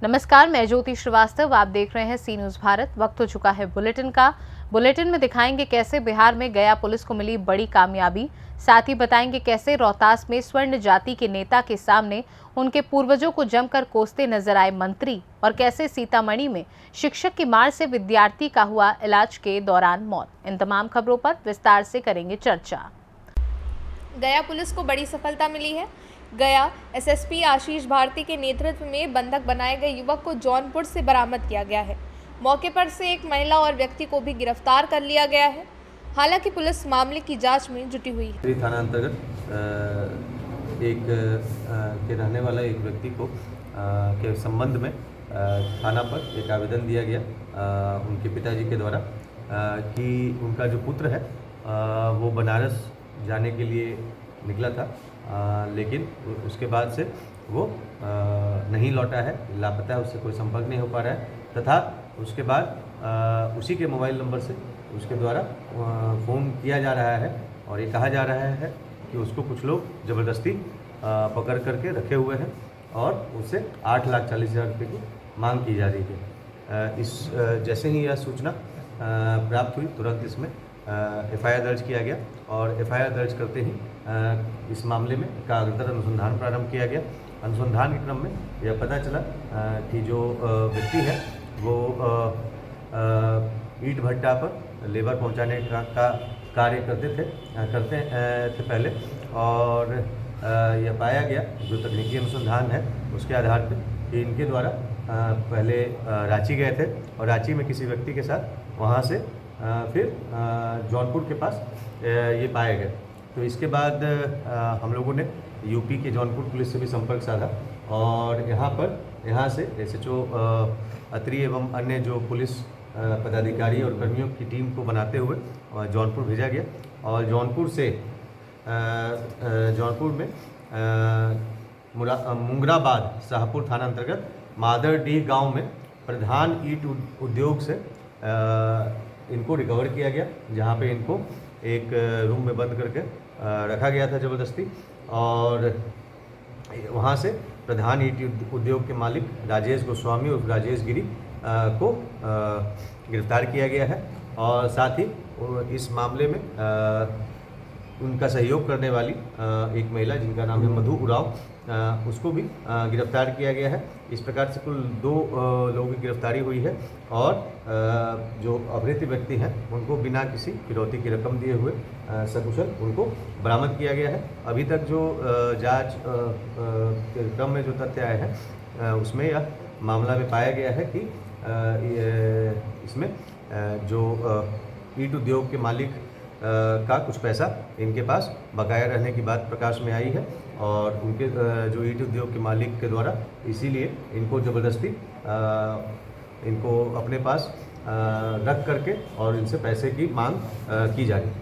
नमस्कार, मैं ज्योति श्रीवास्तव। आप देख रहे हैं सी न्यूज़ भारत। वक्त हो चुका है बुलेटिन का। बुलेटिन में दिखाएंगे कैसे बिहार में गया पुलिस को मिली बड़ी कामयाबी। साथ ही बताएंगे कैसे रोहतास में स्वर्ण जाति के नेता के सामने उनके पूर्वजों को जमकर कोसते नजर आए मंत्री, और कैसे सीतामढ़ी में शिक्षक की मार से विद्यार्थी का हुआ इलाज के दौरान मौत। इन तमाम खबरों पर विस्तार से करेंगे चर्चा। गया पुलिस को बड़ी सफलता मिली है। गया एसएसपी आशीष भारती के नेतृत्व में बंधक बनाए गए युवक को जौनपुर से बरामद किया गया है। मौके पर से एक महिला और व्यक्ति को भी गिरफ्तार कर लिया गया है। हालांकि पुलिस मामले की जांच में जुटी हुई है। थाना अंतर्गत एक के रहने वाला एक व्यक्ति को के संबंध में थाना पर एक आवेदन दिया गया उनके पिताजी के द्वारा कि उनका जो पुत्र है वो बनारस जाने के लिए निकला था, लेकिन उसके बाद से वो नहीं लौटा है, लापता है, उससे कोई संपर्क नहीं हो पा रहा है। तथा उसके बाद उसी के मोबाइल नंबर से उसके द्वारा फ़ोन किया जा रहा है और ये कहा जा रहा है कि उसको कुछ लोग ज़बरदस्ती पकड़ करके रखे हुए हैं और उससे 8,40,000 रुपये की मांग की जा रही है। जैसे ही यह सूचना प्राप्त हुई, तुरंत इसमें एफआईआर दर्ज किया गया और एफआईआर दर्ज करते ही इस मामले में कागजर अनुसंधान प्रारंभ किया गया। अनुसंधान के क्रम में यह पता चला कि जो व्यक्ति है वो ईंट भट्टा पर लेबर पहुंचाने का कार्य करते थे पहले, और यह पाया गया जो तकनीकी अनुसंधान है उसके आधार पर कि इनके द्वारा पहले रांची गए थे और रांची में किसी व्यक्ति के साथ वहाँ से फिर जौनपुर के पास ये पाए गए। तो इसके बाद हम लोगों ने यूपी के जौनपुर पुलिस से भी संपर्क साधा और यहाँ से एसएचओ अत्री एवं अन्य जो पुलिस पदाधिकारी और कर्मियों की टीम को बनाते हुए जौनपुर भेजा गया और जौनपुर में मुंगराबाद शाहपुर थाना अंतर्गत मादरडीह गांव में प्रधान ईंट उद्योग से इनको रिकवर किया गया, जहां पे इनको एक रूम में बंद करके रखा गया था ज़बरदस्ती, और वहां से प्रधान ईंट उद्योग के मालिक राजेश गोस्वामी और राजेश गिरी को गिरफ्तार किया गया है। और साथ ही इस मामले में उनका सहयोग करने वाली एक महिला जिनका नाम है मधु उराव, उसको भी गिरफ्तार किया गया है। इस प्रकार से कुल 2 लोगों की गिरफ्तारी हुई है और जो अपहृत व्यक्ति हैं उनको बिना किसी फिरौती की रकम दिए हुए सकुशल उनको बरामद किया गया है। अभी तक जो जांच के क्रम में जो तथ्य आए हैं उसमें यह मामला में पाया गया है कि इसमें जो ईंट उद्योग के मालिक का कुछ पैसा इनके पास बकाया रहने की बात प्रकाश में आई है और उनके जो ईंट उद्योग के मालिक के द्वारा इसीलिए इनको ज़बरदस्ती इनको अपने पास रख करके और इनसे पैसे की मांग की जा रही है।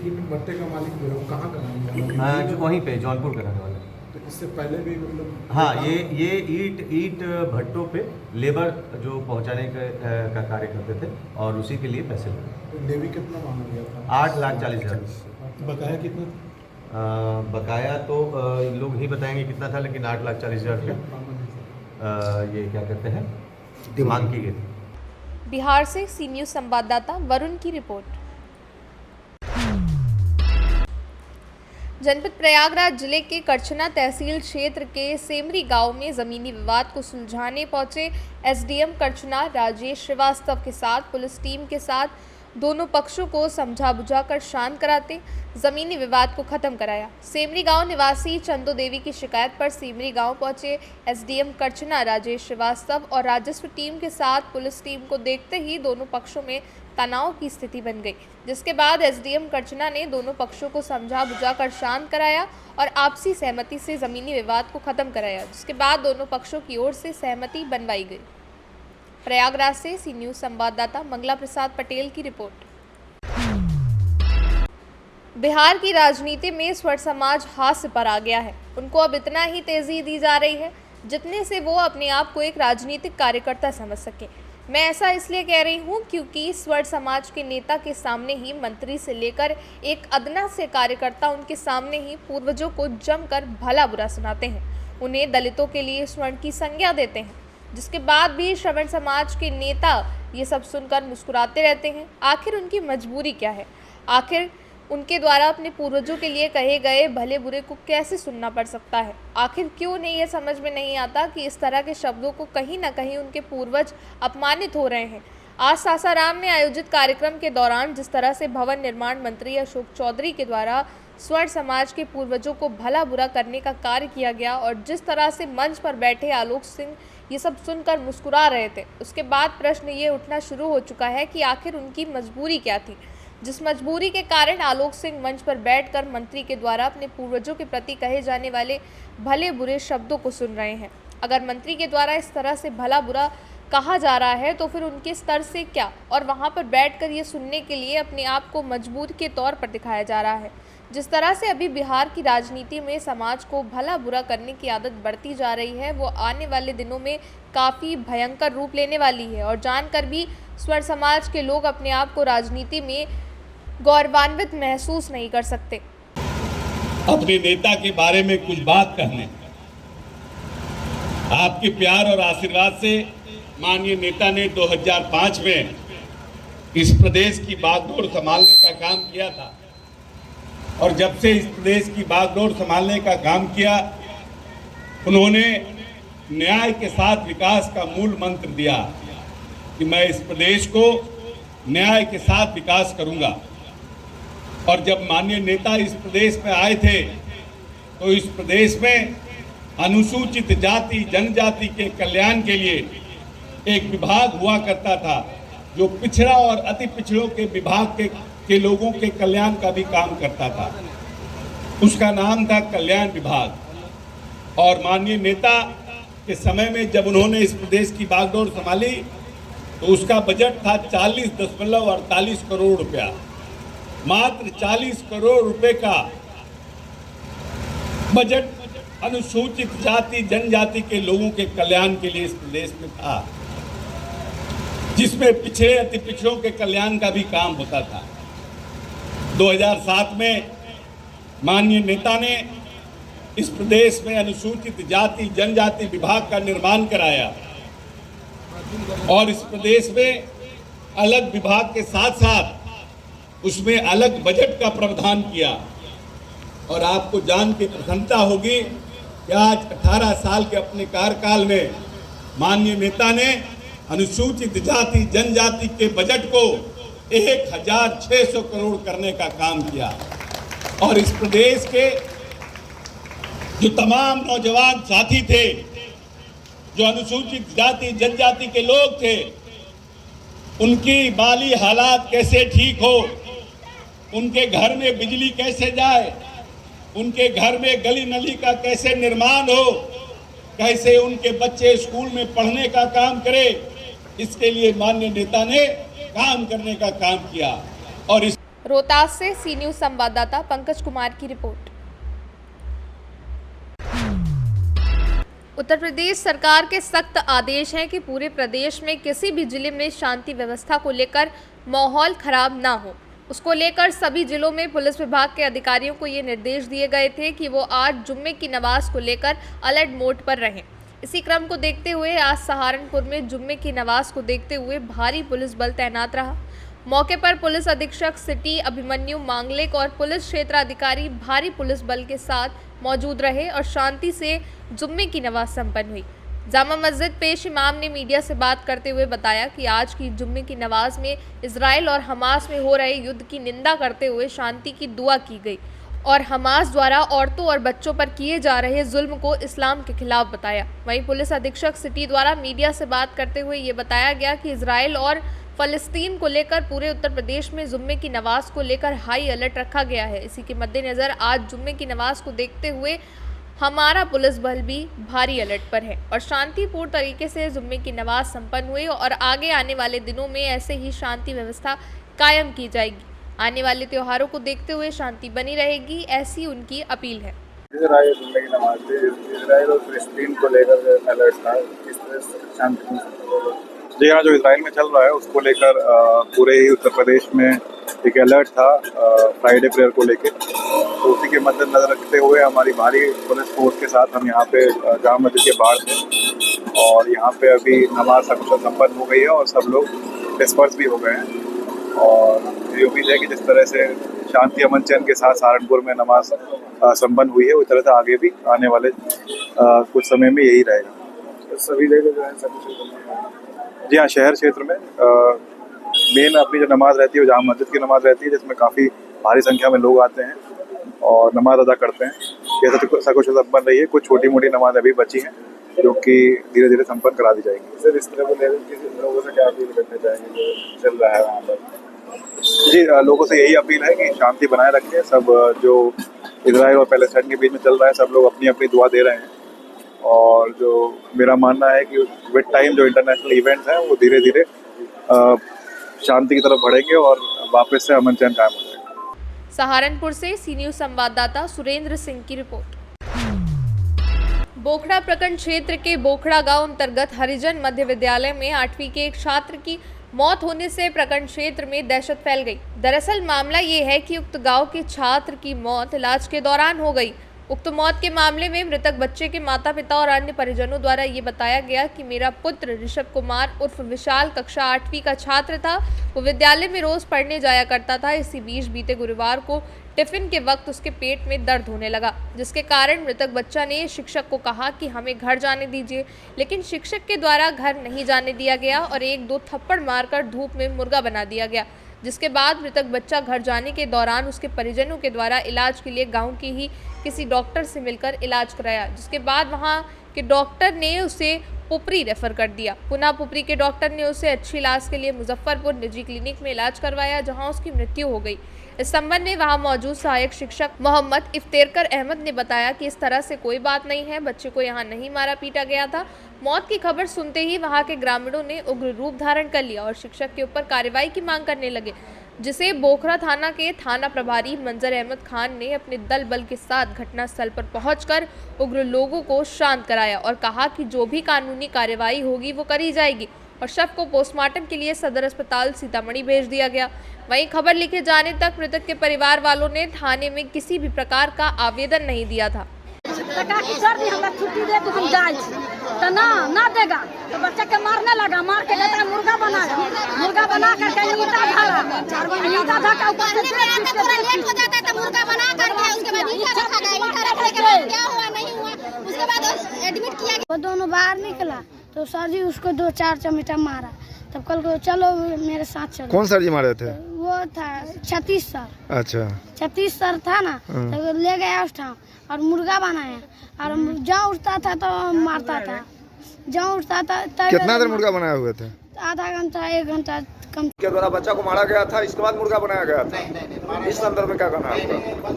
ईंट भट्टे का मालिक जो है कहाँ का रहने वाला है? जो वहीं पे जौनपुर का रहने वाला है। तो इससे पहले भी मतलब हाँ, ये ईंट भट्टों पे लेबर जो पहुंचाने का कार्य करते थे और उसी के लिए पैसे लगे। लेवी कितना मांगा गया था? 8,40,000। बकाया कितना? बकाया तो लोग ही बताएंगे कितना था, लेकिन 8,40,000 रुपये ये क्या कहते हैं मांग की गई थी। बिहार से सी न्यूज़ संवाददाता वरुण की रिपोर्ट। जनपद प्रयागराज जिले के करछना तहसील क्षेत्र के सेमरी गांव में जमीनी विवाद को सुलझाने पहुंचे एसडीएम करछना राजेश श्रीवास्तव के साथ पुलिस टीम के साथ दोनों पक्षों को समझा बुझाकर शांत कराते जमीनी विवाद को खत्म कराया। सेमरी गांव निवासी चंदो देवी की शिकायत पर सेमरी गांव पहुंचे एसडीएम करछना राजेश श्रीवास्तव और राजस्व टीम के साथ पुलिस टीम को देखते ही दोनों पक्षों में तनाव की स्थिति बन गई, जिसके बाद एसडीएम करछना ने दोनों पक्षों को समझा बुझाकर शांत कराया और आपसी सहमति से जमीनी विवाद को खत्म कराया, जिसके बाद दोनों पक्षों की ओर से सहमति बनवाई गई। प्रयागराज से सी न्यूज़ संवाददाता मंगला प्रसाद पटेल की रिपोर्ट। बिहार की राजनीति में स्वर्ण समाज हास्य पर आ गया है। उनको अब इतना ही तेजी दी जा रही है जितने से वो अपने आप को एक राजनीतिक कार्यकर्ता समझ सके। मैं ऐसा इसलिए कह रही हूँ क्योंकि स्वर्ण समाज के नेता के सामने ही मंत्री से लेकर एक अदना से कार्यकर्ता उनके सामने ही पूर्वजों को जमकर भला बुरा सुनाते हैं, उन्हें दलितों के लिए स्वर्ण की संज्ञा देते हैं। जिसके बाद भी श्रवण समाज के नेता ये सब सुनकर मुस्कुराते रहते हैं। आखिर उनकी मजबूरी क्या है? आखिर उनके द्वारा अपने पूर्वजों के लिए कहे गए भले बुरे को कैसे सुनना पड़ सकता है? आखिर क्यों नहीं ये समझ में नहीं आता कि इस तरह के शब्दों को कहीं ना कहीं उनके पूर्वज अपमानित हो रहे हैं। आज सासाराम में आयोजित कार्यक्रम के दौरान जिस तरह से भवन निर्माण मंत्री अशोक चौधरी के द्वारा स्वर्ण समाज के पूर्वजों को भला बुरा करने का कार्य किया गया और जिस तरह से मंच पर बैठे आलोक सिंह ये सब सुनकर मुस्कुरा रहे थे, उसके बाद प्रश्न ये उठना शुरू हो चुका है कि आखिर उनकी मजबूरी क्या थी, जिस मजबूरी के कारण आलोक सिंह मंच पर बैठकर मंत्री के द्वारा अपने पूर्वजों के प्रति कहे जाने वाले भले बुरे शब्दों को सुन रहे हैं। अगर मंत्री के द्वारा इस तरह से भला बुरा कहा जा रहा है तो फिर उनके स्तर से क्या, और वहां पर बैठकर ये सुनने के लिए अपने आप को मजबूर के तौर पर दिखाया जा रहा है। जिस तरह से अभी बिहार की राजनीति में समाज को भला बुरा करने की आदत बढ़ती जा रही है, वो आने वाले दिनों में काफ़ी भयंकर रूप लेने वाली है और जानकर भी स्वर्ण समाज के लोग अपने आप को राजनीति में गौरवान्वित महसूस नहीं कर सकते। अपने नेता के बारे में कुछ बात कहने, आपके प्यार और आशीर्वाद से माननीय नेता ने 2005 में इस प्रदेश की बागडोर संभालने का काम किया था और जब से इस प्रदेश की बागडोर संभालने का काम किया, उन्होंने न्याय के साथ विकास का मूल मंत्र दिया कि मैं इस प्रदेश को न्याय के साथ विकास करूंगा। और जब माननीय नेता इस प्रदेश में आए थे तो इस प्रदेश में अनुसूचित जाति जनजाति के कल्याण के लिए एक विभाग हुआ करता था जो पिछड़ा और अति पिछड़ों के विभाग के लोगों के कल्याण का भी काम करता था। उसका नाम था कल्याण विभाग। और माननीय नेता के समय में जब उन्होंने इस प्रदेश की बागडोर संभाली तो उसका बजट था 40.48 करोड़ रुपया। मात्र 40 करोड़ रुपए का बजट अनुसूचित जाति जनजाति के लोगों के कल्याण के लिए इस प्रदेश में था, जिसमें पिछड़े अति पिछड़ों के कल्याण का भी काम होता था। 2007 में माननीय नेता ने इस प्रदेश में अनुसूचित जाति जनजाति विभाग का निर्माण कराया और इस प्रदेश में अलग विभाग के साथ साथ उसमें अलग बजट का प्रावधान किया। और आपको जान के प्रसन्नता होगी कि आज 18 साल के अपने कार्यकाल में माननीय नेता ने अनुसूचित जाति जनजाति के बजट को 1600 करोड़ करने का काम किया। और इस प्रदेश के जो तमाम नौजवान साथी थे, जो अनुसूचित जाति जनजाति के लोग थे, उनकी माली हालात कैसे ठीक हो, उनके घर में बिजली कैसे जाए, उनके घर में गली नली का कैसे निर्माण हो, कैसे उनके बच्चे स्कूल में पढ़ने का काम करे, इसके लिए माननीय नेता ने काम करने का काम किया। और इस रोहतास से सी न्यूज़ संवाददाता पंकज कुमार की रिपोर्ट। उत्तर प्रदेश सरकार के सख्त आदेश हैं कि पूरे प्रदेश में किसी भी जिले में शांति व्यवस्था को लेकर माहौल खराब ना हो। उसको लेकर सभी जिलों में पुलिस विभाग के अधिकारियों को ये निर्देश दिए गए थे कि वो आज जुम्मे की नमाज को लेकर अलर्ट मोड पर रहें। इसी क्रम को देखते हुए आज सहारनपुर में जुम्मे की नमाज को देखते हुए भारी पुलिस बल तैनात रहा। मौके पर पुलिस अधीक्षक सिटी अभिमन्यु मांगलिक और पुलिस क्षेत्राधिकारी भारी पुलिस बल के साथ मौजूद रहे और शांति से जुम्मे की नमाज संपन्न हुई। जामा मस्जिद पेश इमाम ने मीडिया से बात करते हुए बताया कि आज की जुम्मे की नमाज में इजराइल और हमास में हो रहे युद्ध की निंदा करते हुए शांति की दुआ की गई और हमास द्वारा औरतों और बच्चों पर किए जा रहे जुल्म को इस्लाम के खिलाफ बताया। वहीं पुलिस अधीक्षक सिटी द्वारा मीडिया से बात करते हुए ये बताया गया कि इजराइल और फलस्तीन को लेकर पूरे उत्तर प्रदेश में जुम्मे की नमाज को लेकर हाई अलर्ट रखा गया है। इसी के मद्देनजर आज जुम्मे की नमाज को देखते हुए हमारा पुलिस बल भी भारी अलर्ट पर है और शांतिपूर्ण तरीके से जुम्मे की नमाज संपन्न हुई और आगे आने वाले दिनों में ऐसे ही शांति व्यवस्था कायम की जाएगी। आने वाले त्योहारों को देखते हुए शांति बनी रहेगी, ऐसी उनकी अपील है। इजराइल और फिलिस्तीन को लेकर अलर्ट था, किस तरह से शांति? जी हाँ, जो इजराइल में चल रहा है उसको लेकर पूरे ही उत्तर प्रदेश में एक अलर्ट था फ्राइडे प्रेयर को लेकर, तो उसी के मद्देनजर रखते हुए हमारी भारी पुलिस फोर्स के साथ हम यहाँ पे जामा मस्जिद के बाहर थे और यहाँ पे अभी नमाज सकुशल संपन्न हो गई है और सब लोग डिस्पर्स भी हो गए हैं। और मेरी उम्मीद है कि जिस तरह से शांति अमन चैन के साथ सहारनपुर में नमाज संपन्न हुई है, उस तरह से आगे भी आने वाले कुछ समय में यही रहेगा। सभी जगह जो है सकुशल। जी हाँ, शहर क्षेत्र में मेन अपनी जो नमाज रहती है वो जामा मस्जिद की नमाज रहती है, जिसमें काफ़ी भारी संख्या में लोग आते हैं और नमाज अदा करते हैं। ये सकुशल संपन्न रही है। कुछ छोटी मोटी नमाज अभी बची हैं जो कि धीरे धीरे संपन्न करा दी जाएगी। सर, इस तरह को लेकर किसी लोगों से क्या अपील करना चाहेंगे जो चल रहा है वहाँ पर? जी, लोगों से यही अपील है कि शांति बनाए रखें। सब जो इजराइल और पैलेस्टाइन के बीच में चल रहा है, सब लोग अपनी अपनी दुआ दे रहे हैं। और जो मेरा मानना है कि विद टाइम जो इंटरनेशनल इवेंट्स हैं वो धीरे धीरे शांति की तरफ बढ़ेंगे और वापस से अमन चैन कायम हो जाएगा। सहारनपुर से सी न्यूज़ संवाददाता सुरेंद्र सिंह की रिपोर्ट। बोखड़ा प्रखंड क्षेत्र के बोखड़ा गांव अंतर्गत हरिजन मध्य विद्यालय में 8वीं के एक छात्र की मौत होने से प्रखंड क्षेत्र में दहशत फैल गई। दरअसल मामला ये है कि उक्त गांव के छात्र की मौत इलाज के दौरान हो गई। उक्त मौत के मामले में मृतक बच्चे के माता पिता और अन्य परिजनों द्वारा ये बताया गया कि मेरा पुत्र ऋषभ कुमार उर्फ विशाल कक्षा 8वीं का छात्र था। वो विद्यालय में रोज पढ़ने जाया करता था। इसी बीच बीते गुरुवार को टिफिन के वक्त उसके पेट में दर्द होने लगा, जिसके कारण मृतक बच्चा ने शिक्षक को कहा कि हमें घर जाने दीजिए, लेकिन शिक्षक के द्वारा घर नहीं जाने दिया गया और 1-2 थप्पड़ मारकर धूप में मुर्गा बना दिया गया। जिसके बाद मृतक बच्चा घर जाने के दौरान उसके परिजनों के द्वारा इलाज के लिए गांव के ही किसी डॉक्टर से मिलकर इलाज कराया, जिसके बाद वहां के डॉक्टर ने उसे पुपरी रेफर कर दिया। पुनः पुपरी के डॉक्टर ने उसे अच्छी इलाज के लिए मुजफ्फरपुर निजी क्लिनिक में इलाज करवाया, जहां उसकी मृत्यु हो गई। इस संबंध में वहां मौजूद सहायक शिक्षक मोहम्मद इफ्तेरकर अहमद ने बताया कि इस तरह से कोई बात नहीं है, बच्चे को यहां नहीं मारा पीटा गया था। मौत की खबर सुनते ही वहां के ग्रामीणों ने उग्र रूप धारण कर लिया और शिक्षक के ऊपर कार्रवाई की मांग करने लगे, जिसे बोखरा थाना के थाना प्रभारी मंजर अहमद खान ने अपने दल बल के साथ घटनास्थल पर पहुंचकर उग्र लोगों को शांत कराया और कहा कि जो भी कानूनी कार्रवाई होगी वो करी जाएगी और शव को पोस्टमार्टम के लिए सदर अस्पताल सीतामढ़ी भेज दिया गया। वहीं खबर लिखे जाने तक मृतक के परिवार वालों ने थाने में किसी भी प्रकार का आवेदन नहीं दिया था। छुट्टी दे तो हम जाए तो ना देगा तो बच्चा के मारने लगा, मार के कहता मुर्गा बनाया, मुर्गा बना करके ईटा धरा ऊपर से थोड़ा लेट हो जाता है तो मुर्गा बना करके उसके बाद ईटा रखा गया, ईटा रखने के बाद क्या हुआ नहीं हुआ, उसके बाद एडमिट किया गया। वो दोनों बाहर निकला तो सर जी उसको 2-4 चमेटा मारा, तब कल को चलो मेरे साथ चलो। कौन सर जी मारे थे? वो था छत्तीस सर। अच्छा, छत्तीस सर था ना, तो ले गया उस ठाम और मुर्गा बनाया और जहाँ उठता था तो मारता था, जहाँ उठता था। कितना देर मुर्गा बनाए हुए थे? आधा घंटा 1 घंटा कम के द्वारा बच्चा को मारा गया था, इसके बाद मुर्गा बनाया गया था। नहीं, इस संदर्भ में क्या कहना है आपका?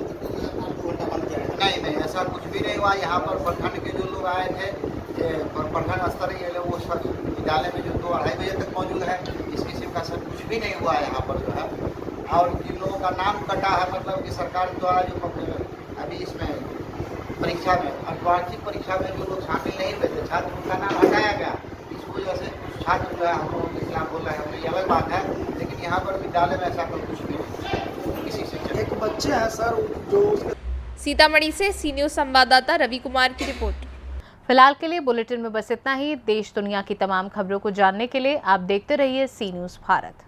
नहीं, ऐसा कुछ भी नहीं हुआ। यहाँ पर प्रखंड के जो लोग आए थे, प्रखंड स्तर के वो सब विद्यालय में जो 2-2:30 बजे तक मौजूद है, इस किस्म का सब कुछ भी नहीं हुआ है यहाँ पर जो है। और जिन लोगों का नाम कटा है, मतलब कि सरकार द्वारा जो अभी इसमें परीक्षा में अर्धवार्षिक परीक्षा में जो लोग शामिल नहीं हुए थे, छात्र उनका नाम हटाया गया। इस वजह से कुछ छात्र जो है हम लोगों के खिलाफ बोल रहे हैं, ये अलग बात है। लेकिन यहाँ पर विद्यालय में ऐसा कुछ भी नहीं, किसी शिक्षक एक बच्चे हैं सर जो। सीतामढ़ी से सी न्यूज़ संवाददाता रवि कुमार की रिपोर्ट। फिलहाल के लिए बुलेटिन में बस इतना ही। देश दुनिया की तमाम खबरों को जानने के लिए आप देखते रहिए सी न्यूज़ भारत।